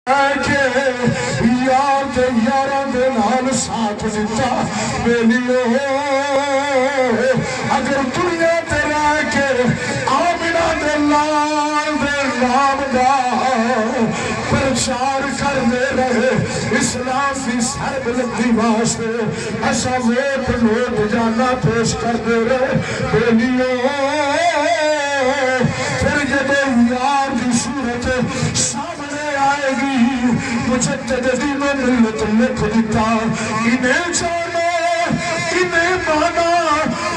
یار دے یاراں دے نال ساتھ دیتا بیلیو اگر دنیا تے رہ کے آمنہ دے لال دے نام دا پرچار کر دے رہے اسلام کی سربلندی واسطے ایسا ووٹ نوٹ جانا پیش کر دے رہے بیلیو پھر جب یار دی صورت سامنے آئے گی مجدد دین و ملت لکھ دیتا انہیں جانا انہیں مانا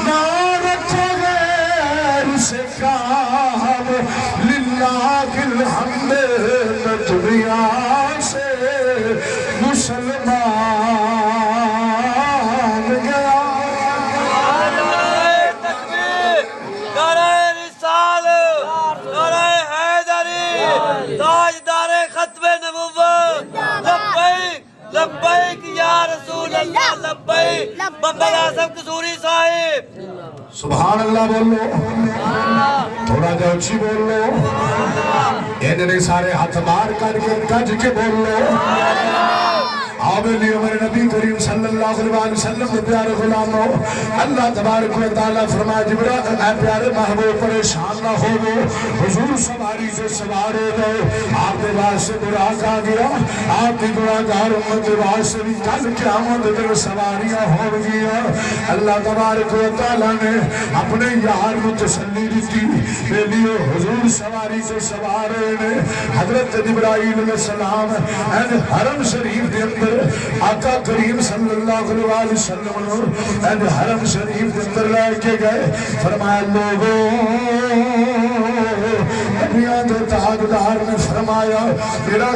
نہ رکھو غیر سے کام للہ الحمد دنیا سے مسلمان گیا لبیک یا رسول اللہ لبیک بابا اعظم قصوری صاحب سبحان اللہ بولو تھوڑا جا اچھی بولو انہیں سارے ہاتھ مار کر کے گج کے بولو آمین عمر نبی کریم صلی اللہ علیہ وسلم کے پیارے غلاموں اللہ تبارک و تعالیٰ فرمائے جبرائیل اے پیارے محبوب پریشان نہ ہو گو حضور سواری سے سوار ہو گئے آپ کے بعد سے براق آ گیا آپ کی گناہگار امت کے بعد سے بھی کل قیامت دن سواریاں ہو گیا اللہ تبارک و تعالیٰ نے اپنے یار کو تسلی دیتی لیلیو حضور سواری سے سوار ہوئے حضرت جبرائیل علیہ السلام حرم شریف کے اندر آقا کریم صلی اللہ علیہ وسلم حرم شریف کے اندر لے کے گئے فرمایا لوگوں نبیان دے تاجدار نے فرمایا میرا